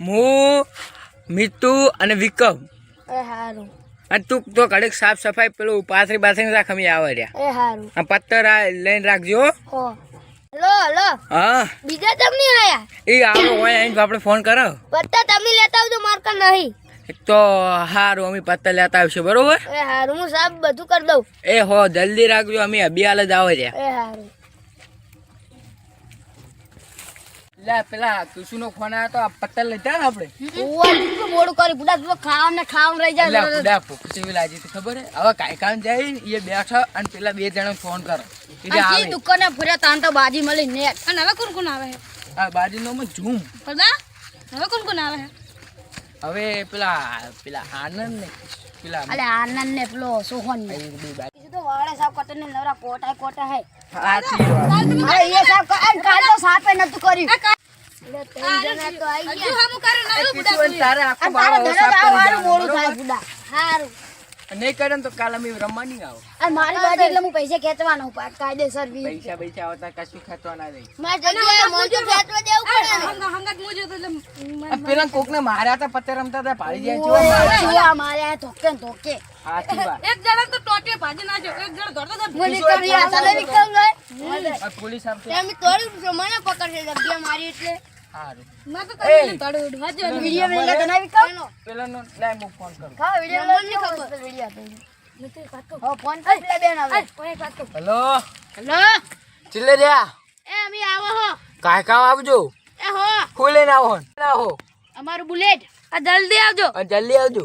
હું મિતુ અને વિકમ. એ હારું. અને તું તો ઘડીક સાફ સફાઈ પેલું પાથરી બાથરી રાખ, અમે આવે રહ્યા. એ હારું. આ પત્તર લઈને રાખજો. હો હલો હલો. હા બીજા તમ નહીં આયા? એ આવો હોય આવીને આપણે ફોન કરો. પત્તા તમે લેતા આવજો, મારકા નહીં. તો હારું, અમે પત્તર લેતા આવશે બરોબર. એ હારું, હું સાફ બધું કરી દઉં. એ હો જલ્દી રાખજો, અમે અભિયાલ જ આવે રહ્યા. એ હારું. લે પેલા તુસુનો ફોન આવ્યો તો આ પત્તર લેતા ને આપણે. ઓવા મોડું કરી બુડા તું ખાવા ને રહી એટલે જાય. બુડા ભૂખ જેવી લાગી હતી ખબર હે. હવે કાયકાન જાય ને એ બેઠા અને પેલા બે જણા ફોન કરો એટલે આવે. દુકાને ફર્યા તાન તો બાજી મળી ને. અને હવે કોણ કોણ આવે? આ બાજુનો માં ઝૂમ. પદા હવે કોણ કોણ આવે? હવે પેલા આનંદ ને પેલા અલે આનંદ ને પેલો સોહન ને બે બાજુ. બીજું તો વાળે સાફ કરતે ને નવરા કોટા હે. સાચી વાત. અરે એ સાફ કર કાલ તો સાફે નતું કર્યું. એટલે ત્રણ જણા તો આવી ગયા. હજુ હમ કરે નવું બુડા કીધું તારે આખો અને બાળો તારા સાફ ઘરે કરી આવવાનું મોડું થાય દેવાનું, બુડા. હારું. બરોબર? નહીં કરે ને તો કાલ અમે રમવા નહીં આવો. અને મારી બાજુ એટલે હું પૈસા ખેંચવાનો પાક કાયદેસર બી. પૈસા આવતા કશું ખાતો ના રહી. મારી જગ્યાએ મોજો ખેંચવા દેવું પડે ને. હંગાત મોજો તો એટલે આ પેલા કોક ને માર્યા હતા પત્તે રમતા હતા ભાળી જાય છે. ચૂવા માર્યા ધોકે ને ધોકે. સાચી વાત. એક જણા તો ટોટે ભાજી નાખ્યો, એક જણા દોડતો હતો. મને કરી આ સાલે વિકમ ગઈ. આ પોલીસ આવશે. તેમ તોડી જો મને પકડશે જગ્યા મારી એટલે. સારું. ના તો કરી તોડું હાજી વિડિયો મેં લેતા ના વિકમ. પેલાનો લાય હું ફોન કરું. હા વિડિયો મને ખબર વિડિયો હતો. હો ફોન કર પેલા બેન આવે. હેલો હેલો ચિલ્લે રહ્યા એ અમે આવો હો. કાયકા આવજો. એ હો ખુલે ના હો ના હો. અમારું બુલેટ. આ જલ્દી આવજો. અને જલ્દી આવજો.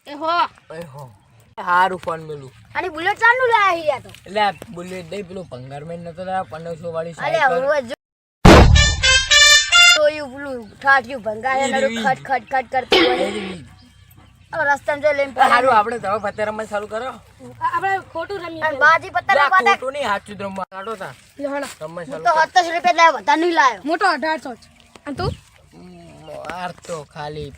એ હો એ હો હારું ફોન મેલું. અને બુલેટ ચાલુ લાયા હિયા તો. એટલે આ બુલેટ દઈ પેલો ભંગારમેન નતો લાવ્યો 1500 વાળી અલે સાયકલ. હવે જો તોયું પેલું ઠાઠ્યું ભંગારે નરું ખટ ખટ ખટ કરતું હોય. હવે રસ્તામાં જો લઈને હારું આપણે તો હવે પત્તે રમવા ચાલુ કરો. આપણે ખોટું રમીએ. અને બાજી પત્તા લા, રમવા ખોટું નહીં હાચું જ રમવા કાઢો તા રમવા હું ચાલુ તો 700 રૂપિયા લાવ્યો બધા નહીં લાવ્યો. મોટો 1800 છે. અને તું માર તો ખાલી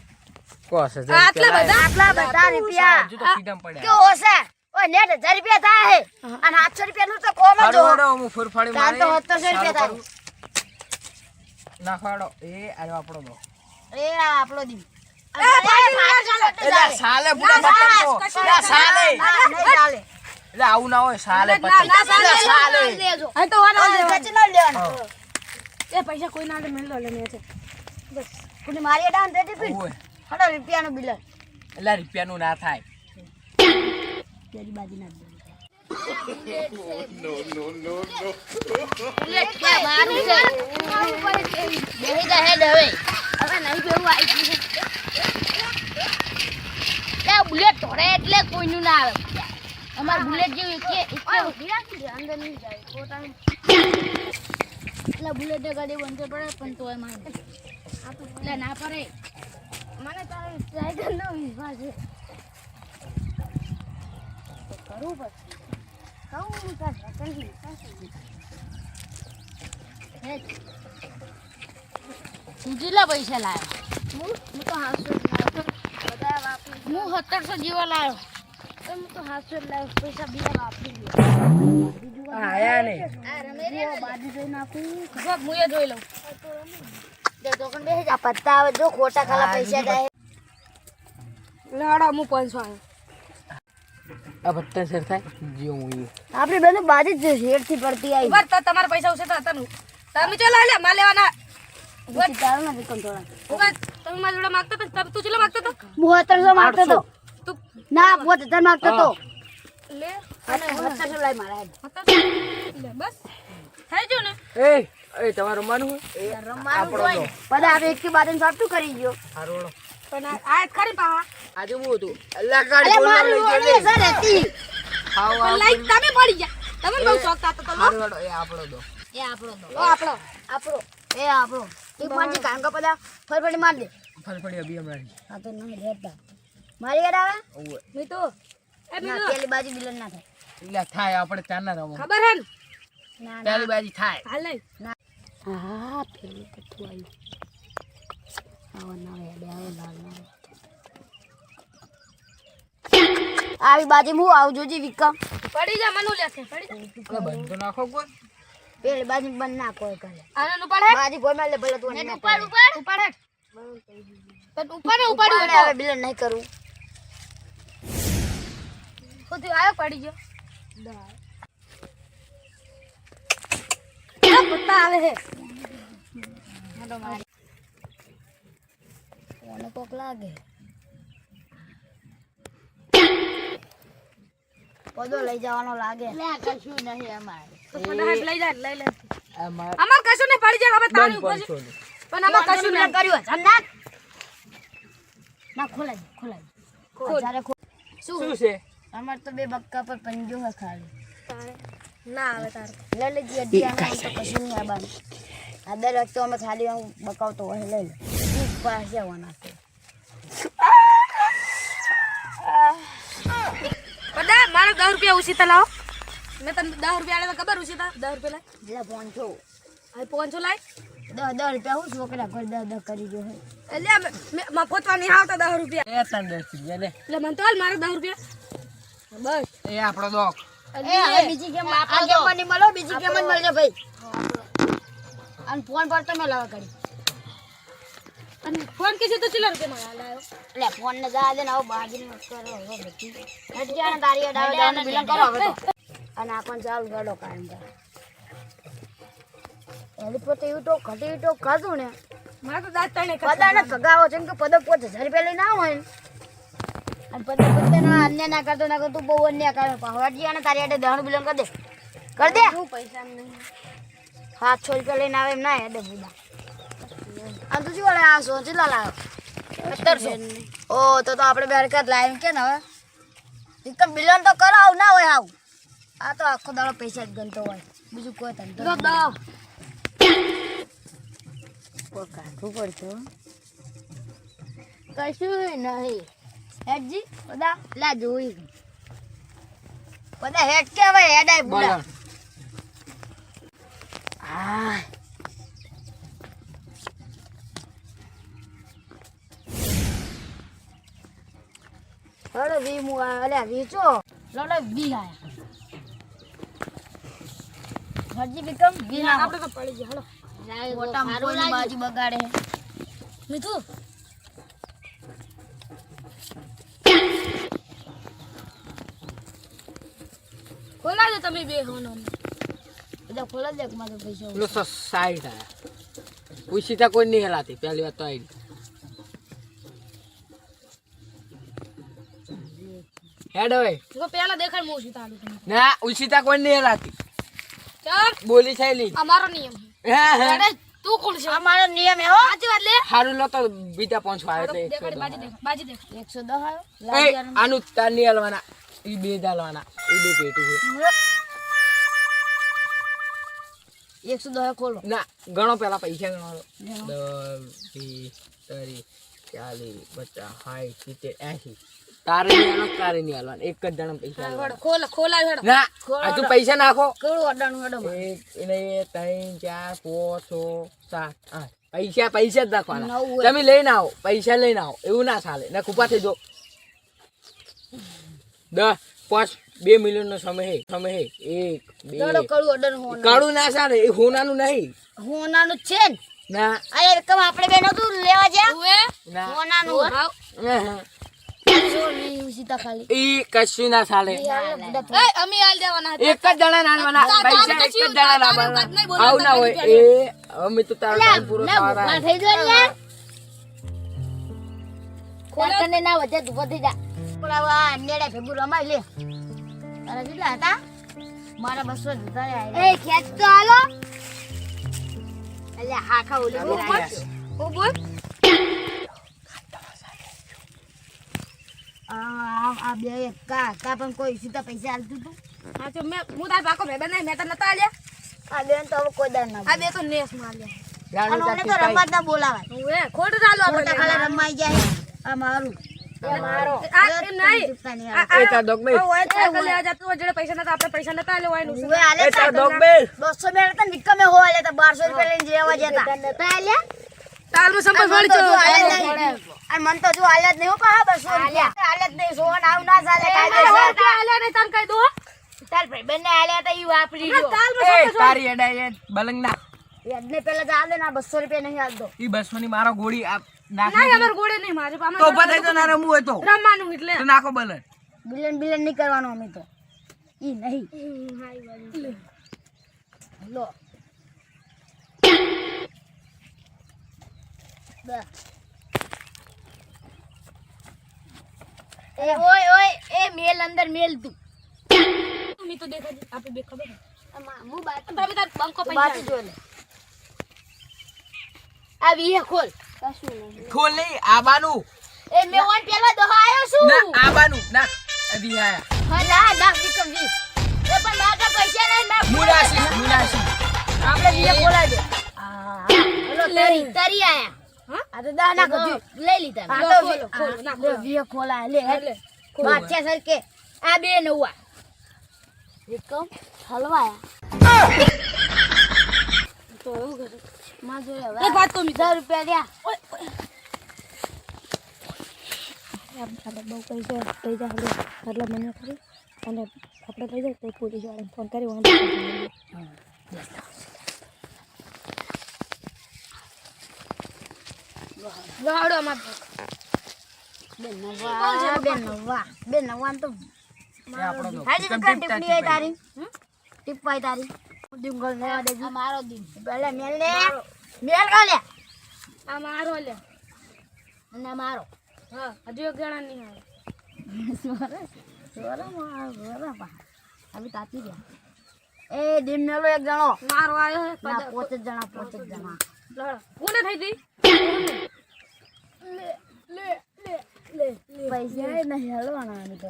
5000 આટલા બધા? આટલા બધા રૂપિયા હજુ તો કીધમ પડ્યા. કેવો હશે? ઓય નેટ 1000 રૂપિયા થાય હે. અને 800 રૂપિયા નું તો કોમ જ હારું જો. હાલો, હું ફૂરફાડી તાર તો મારી 700 રૂપિયા થાય. નાખવાડો એ આરો આપણો દો. એ આ આપણો દી. એટલે સાલે બુડા પતંગ તો. એટલે સાલે. નહીં ચાલે. એટલે આવું ના હોય સાલે પતંગ. ના એટલે સાલે. લેજો. આ તો વાના આ ખેંચી ના લેવાનું. એ પૈસા કોઈ ના મેલ લો લે છે. બસ. કોની મારી અડાન દેતી પી. ઓય. 100 રૂપિયાનું બિલ. એટલે રૂપિયાનું ના થાય. તેરી બાજી ના દે. બુલેટ તોડે એટલે કોઈનું ના આવે. અમાર બુલેટ જેવું અંદર નહીં જાય. એટલે બુલેટ ગાડી બંધ પડે પણ તોય મારે એટલે ના પડે. મને તારો સાયકલ નો વિશ્વાસ છે. કરવું પડશે. કહું તાર તું કેટલા પૈસા લાવ્યો? હું તો 700 જેવા લાવ્યો. હું તો 700 લાવ્યો. પૈસા બીજા વાપરી ગયો. આયા ને બાજુ જોઈ નાખું. હું એ જોઈ લઉં. પત્તા આવે જો ખોટા ખાલા પૈસા જાય. લાડો હું 500 આવ્યો. આ પત્તા શેર થાય જીઓ હું આપડી બેન બાજી જ શેર થી પડતી આવી. બસ તો તમારા પૈસા ઉસે તો તનું તમે ચલો લે માં લેવાના. ચાલો ને વિકમ થોડા. ઉગા તમે મારા જોડે માંગતો તો તું ચલો માંગતો તો હું 700 માંગતો તો. તું ના 7000 માંગતો તો. લે અને 700 લાઈ મારા. લે બસ થઈ ગયો ને. એ તમારે રમવાનું હોય રમવાનું હોય ને. બધા આપણે એક બાજુ સાટું કરી ગયો. હારું પણ આ ખરી પા આજે હું હતું અલ્લા ગાડી અરે બોલવા મારી લઈ ઓળી સર હતી. ખાવ આવ લાઈક તમે પડી ગયા. તમે બહુ શોખ થતો તો લો. હારું હાલો, એ આપણો દો. એ આપણો દો. લો આપણો આપણો. એ આપણો. ઈ પાંચી કાંગા પદા ફરફડી માર દે. ફરફડી અભી હમણાં આ તો નહીં રહેતા. મારી ઘર આવે? ઓય મી તો એ ના મી પેલી બાજુ બિલન ના થાય. એટલે થાય આપણે ચાર ના રમો ખબર હે ને ના પહેલી બાજી થાય હાલ નહીં. હા પેલું કતું આવ્યું. આવો ના હેડે આવો લાલ ના. આવી બાજી હું આવું જોજી વિકમ. પડી જા મનુ લેશે પડી જા. એટલે બંધ તો નાખો કોઈ પેલી બાજી બંધ ના કોઈ કરે. આને નું પડે બાજી કોઈ માં લે ભલે તું ઉપાડ ઉપાડ ઉપાડ. પણ ઉપાડ્યું હવે બિલન નહીં કરું. ખુદ આવ્યો પડી ગયો પત્તા આવે હે કોને કોક લાગે. બધો લઈ જવાનો લાગે. કશું નહીં અમારે. ફટાફટ લઈ લે અમાર અમાર કશું નહીં પડી જાય હવે તારી ઉપર છે. 500 પણ અમાર કશું નહીં કર્યું છે. નાખ. ના ખોલાય ખોલાય. જ્યારે શું છે અમાર તો બે બક્કા પર પંજો હે ખાલી. ના આવે તારે લઈ લેજે અડધી આના તો કશું નહીં આબાનું. આ દર વખતે અમે ખાલી આમ બકાવતો હોય લઈ લે. પાસે આવવાના છે. બધા મારે 10 રૂપિયા ઉસીતા લાવો મેં તને 10 રૂપિયા આલે ખબર ઉસીતા 10 રૂપિયા લાય એટલે પહોંચો. આ 500 લાય 10 રૂપિયા હું છોકરા ઘર 10 કરી જો હે. એટલે મફતવા નહીં આવતા 10 રૂપિયા એ તને 10 રૂપિયા લે એટલે મને તો હાલ મારે 10 રૂપિયા બસ એ આપણો દોક હવે બીજી ગેમ આ ગેમ માં નહીં મળો બીજી ગેમ જ મળજો ભાઈ. અને ફોન પર તમે લાવા કરી. અને ફોન કીધું તો ચલા રૂપિયા માં લાયો એટલે ફોન ને જા દે ને આવો બાજી ને કરો હવે બધી હટ જા ને તારી અડાવ ને બિલન કરો હવે તો. અને આ પણ ચાલુ ગડો કાયમ જા. એલી પોતે યુટો ઘટી યુટો કાઢું ને મારે તો દાંત તણે પદાને ભગાવો છે કે પદ 5000 રૂપિયા લઈને આવો ને. અને પદ ના અન્ય ના કરતો બહુ અન્ય કરે પહાડજી અને તારી અડે દહણ બિલન કરી દે હું પૈસા નહીં 700 રૂપિયા લઈને આવે એમ ના હેડે બુડા. આ તું શું વળે આ સો ચેલા લાવ્યો 1700. ઓ તો આપણે બે હરકત લાવીને કે ને હવે એકદમ બિલન તો કરાવ ના હોય આવ. આ તો આખો દાડો પૈસા જ ગણતો હોય બીજું કોઈ ધંધો દો કોઈ કાઢવું પડશે કશું નહીં. હેડજી બધા લા જોઈ બધા હેડ કે હવે હેડાય બુડા. હા અરે વી મુ અલ્યા વીચો લડે વી આયા હજી વિક્રમ વી ના આપણે તો પડી ગયા હાલો મોટા મોની બાજુ બગાડે મીઠું ખોલા દે તમે બે હોનો બધા ખોલા દે મારો પૈસા પેલો 60 આયા ઉસીતા કોઈ નહીં હેલાતી પહેલી વાત તો આવી હેડ હવે જો પેલા દેખાડ મો ઉસીતા આલું તમે ના ઉસીતા કોઈ નહીં હેલાતી ચાલ બોલી છેલી અમારો નિયમ હે હે અરે તું કોણ છે અમારો નિયમ હે હો સાચી વાત લે હારું લો તો બીજા 500 આવે એટલે દેખાડ બાજી દેખ 110 આવ્યો એ આનું તાર નહીં હલવાના ઈ બે દાલવાના ઈ બે પેટું છે 110 ખોલો ના ગણો પેલા પૈસા ગણો 10 20 30 40 50 60 70 80 તારે નહીં હાલવાનું તારે નહીં હાલવાનું એક જ જણા પૈસા હાલવાના. ખોલા હેડો ના આ તું પૈસા નાખો કેળું અડાણું અડમ 1 2 3 4 5 6 7 8 પૈસા જ નાખવાના નવ હોય. તમે લઈને આવો પૈસા લઈને આવો એવું ના ચાલે ને કુપા થઈ જો 10 5 2 મિલિયન નો સમય હે દડો 1 કળું અડાણું હોવાનું કાળું ના ચાલે એ હોનાનું નહીં હોનાનું જ છે ને ના અરે રકમ આપણે બે નતું લેવા જા ઓએ ના હોનાનું સીતા ખાલી એ કશું ના ચાલે એ અમે હાલ દેવાના હતા એક જ જણા નાનવાના પૈસા એક જ જણા નાનવાના આવું ના હોય એ અમે તો તારો ટાઈમ પૂરો થવા થઈ ગયો યાર ખોટને ના વધે તું વધી જા બોલાવા નેડા ભેગું રમાઈ લે તારા કેટલા હતા મારા 200 જતા એ ખેંચ તો હાલો એટલે હાખા ઓલી ઓ બોલ આ બે કા પણ કોઈ સીધા પૈસા આલતું તું હા તો મે હું તાર પાકો મે બનાય મે તને નતા આલ્યા આ બેન તો હવે કોઈ દર ના આ બે તો નેસ માં આલ્યા અને ઓને તો રમત ના બોલાવાય ઓએ ખોટું ચાલુ મોટા આપણે ખાલા રમાઈ જાય આ મારું મારો આ એમ નહીં એ તાર ડોગ બે ઓય સાયકલ લે જા તું જોડે પૈસા નતા આપણે પૈસા નતા આલ્યો હોય નું ઉવે આલે એ તાર ડોગ બે 200 મેળ તો નિકમે હો આલે તો 1200 રૂપિયા લઈને જેવા જતા નતા આલ્યા તાર માં સંપર્ક વાળી છો અને મન તો જો આલે જ નહીં હો પા 200 રૂપિયા આલે જ નહીં સોન આવ ના ચાલે આલ્યા નહીં તને કહી દો તાર ભાઈ બંને આલ્યા તો ઈ વાપરી તાલ માં એ તારી એડા એ બલંગ ના યાદને પેલા જા દે ના 200 રૂપિયા નહીં આલતો ઈ 200 ની મારો ગોળી આ નાખ ના અમાર ગોળે નહીં મારે તો ઉભા થઈ તો ના રમવું હોય તો રમવાનું એટલે તો નાખો બલન બિલિયન નહીં કરવાનું અમે તો ઈ નહીં લો ઓય એ મેલ અંદર મેલ તું મી તો દેખા આપણે બે ખબર હું બાત તમે તાર બંકો બાત પૈસા જો લે આ વીએ ખોલ કશું નહીં ખોલ નહીં આબાનું એ મેં ઓન પેલા દહો આયો છું ના આબાનું ના અભી આયા હા ના ના વિકમ વી એ પણ મારા પૈસા નહીં ના મુનાસી આપણે વીએ ખોલા દે હેલો તરી આયા હા આ તો દા ના કજુ લઈ લીધા આ તો ખોલો, ના, લે વીએ ખોલા લે લે, બાત છે સર કે આ બે નવા વિકમ હલવાયા તો એવું કરે માં જોઈ એક હવે વાત તો મી 10 રૂપિયા દ્યા આપણે બહુ પૈસા લઈ જા એટલે મને ખરી અને આપણે લઈ જાય તો પોલીસ વાળાને ફોન કરી વાંધો ગાડો માં બે નવા તો એ આપણો તો હાજી તો ટીપ ટિપ્પણી આઈ તારી ટિપ્પાઈ તારી ડિંગલ ને દે આ મારો દિન પેલા મેલ ને મેલ ગાલે આ મારો લે અને મારો હા હજુ એક જણા નહીં આવે સોરા અભી તાતી ગયા એ દિન મેલો એક જણો મારો આવ્યો હે ના 5 જણા લડો કોને થઈ હતી પૈસા નહીં હલવાના અમે તો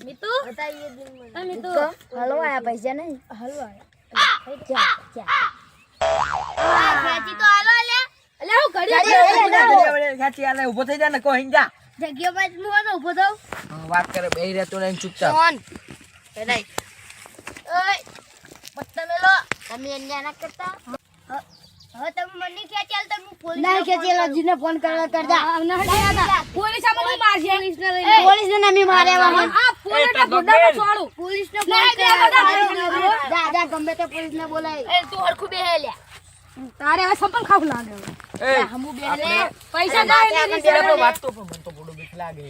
મિતુ બતાઈએ દિન આ મિતુ હલવાયા પૈસા નહીં હલવા ચા ખેંચી તો હાલો લે અલે હું ઘડી સાચી આલે ઊભો થઈ જા ને કોઈ જા જગ્યા બાદ હું ઊભો થઉં વાત કરે બેહી રહેતો ને ચૂપચાપ ફોન પેલાઈ ઓય પત્તા મેલો તમે અન્યા ના કરતા હવે તમે મને ખેંચેલ તો હું પોલીસ ના ખેંચેલ જીને ફોન કરવા કરજા પોલીસ આમાં નહીં મારશે પોલીસ ને નમી મારે આ પોલીસ ના ગુંડા છોડું પોલીસ ને ના, જા જા ગમે તે પોલીસ ને બોલાય એ તું હરખું બેહે લ્યા તારે હવે સંપલ ખાવું લાગે એ હમુ બેને પૈસા જાય આપણે વાત તો પણ મને તો બોડો બીક લાગે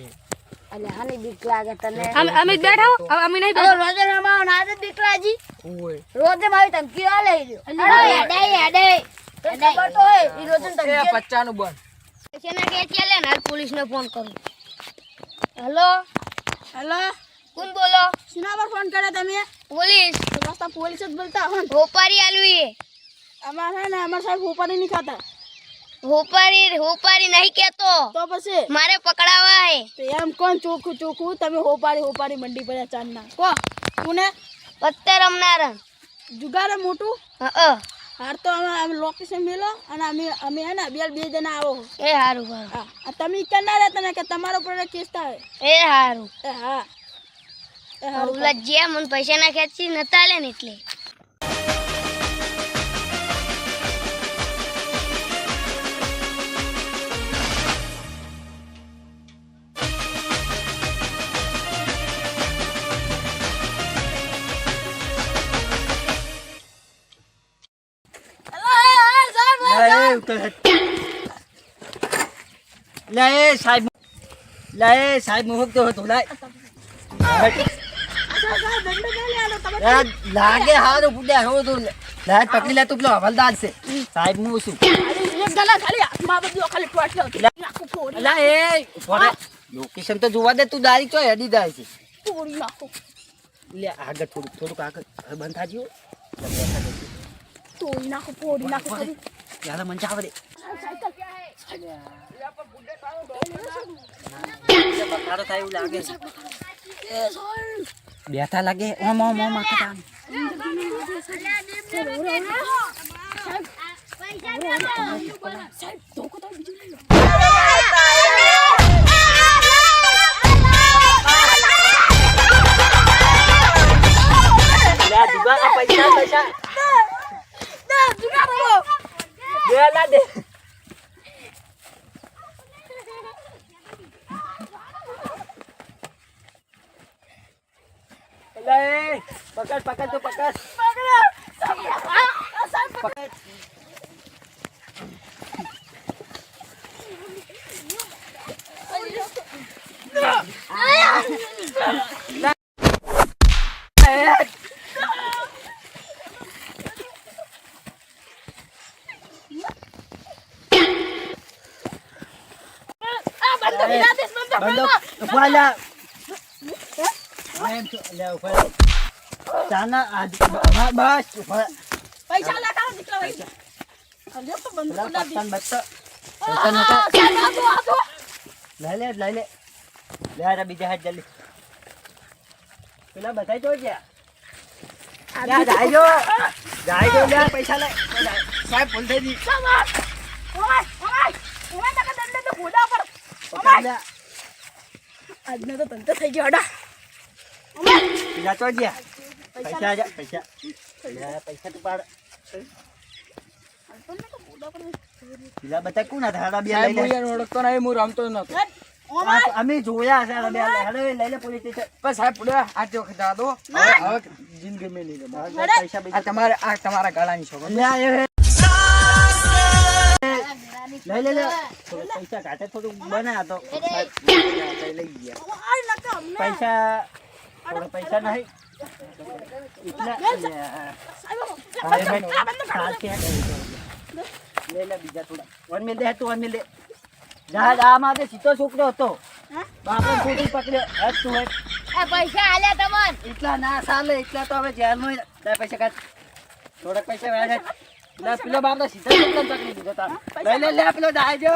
અલે આની બીક લાગે તને અમે બેઠા હો હવે અમે નહીં અરે રોજે રમાવ ના દે દીકરાજી ઓય રોજે મારી ધમકી આ લઈ લ્યો અડે અડે ખબર તો હોય ઈ રોજે એ ધમકી 50 નું બન સેના કે ચાલે ને પોલીસ ને ફોન કરું હેલો હેલો કોણ બોલો શેના પર ફોન કર્યો તમે પોલીસ રસ્તા પોલીસ જ બોલતા હો હોપારી આલુઈ અમાર હે ને અમાર સાહેબ ઉપાડી નહીં ખાતા હોપારી નહીં કેતો તો પછી મારે પકડાવા હે તો એમ કોણ ચોખ્ખું તમે હોપારી મંડી પડ્યા ચાંદના કો કોને પત્તે રમનાર જુગારે મોટું હા હાર તો અમે લોકેશન મેલો અને અમે હે ને બે જણા આવો એ હારું હારું હા આ તમે કરના રહેતા ને કે તમારા ઉપર કેસ થાય એ હારું એ હા એ હારું ઓલા જે મને પૈસા ના ખેંચી નતા લે ને એટલે લે સાહેબ મુહક તો હતો લાગે હારો પુડ્યા હો તો લે પકડી લે તું પેલો હવલદાર છે સાહેબ હું શું એક ગલા ખાલી હાથમાં બધું ખાલી ટોટલો નાખું ફોડી અલા એ ફોને લોકેશન તો જોવા દે તું દારી ચોય હેડી જાય છે ફોડી નાખું લે આગળ થોડુંક આગળ હવે બંધ થાજો તોડી નાખું ફોડી નાખું ખાલી યાર મન ચાવ દે બકારો થાય એવું લાગે બેઠા લાગે ઓમ ઓમ ઓમ આખા પૈસા દે લા દે પકડ તો પકડ બંધો ઉભા લે. એમ છો, લે ઉભા લે. ચાના બસ ઉભા. પૈસા લાગા દીકરા ભાઈ અલ્યો તો બંધ પેલા ઉડાડી પત્તાન બત્તા. પત્તાન હતા. લઈ લે લઈ લે. લે આ બીજા હાથ જલ્દી. પેલા બધા જો ગયા. લે જાયજો. જાયજો લે પૈસા લે. સાહેબ ભૂલ થઈ ગઈ. પકડ લે. આજનો તો ધંધો થઈ ગયો હડા બીજા તો ગયા. પૈસા આજા પૈસા. લે પૈસા તું પાડ. પેલા બધા કોના ધાડા બે સાહેબ લઈ હું લે. યાર ઓળખતો નહીં, હું રમતો નતો. અમે જોયા છે બે લઈ લે પોલીસ સ્ટેશન. પણ સાહેબ ભૂલ્યા આ જો ખીધા દો. હવે જિંદગી મેં નહીં રમવા. પૈસા આ પૈસા તમારા ગળાની છોકરો. લે આ લઈ લે લે પૈસા કાઢે થોડું બના તો લઈ ગયા પૈસા થોડા પૈસા નહીં લે લે બીજા થોડા વન મિલ દે તું વન મિલ દે જહાજ આ માટે સીધો છોકરો હતો બાપે છોકરી પકડ્યો તું પૈસા આલ્યા તમને એટલા ના ચાલે એટલા તો હવે જેલમાં પૈસા કાઢ થોડાક પૈસા વ્યાજ લે પેલો બાપ સીધા છોકરા પકડી દીધો તાર લઈ લે લે પેલો જાય જો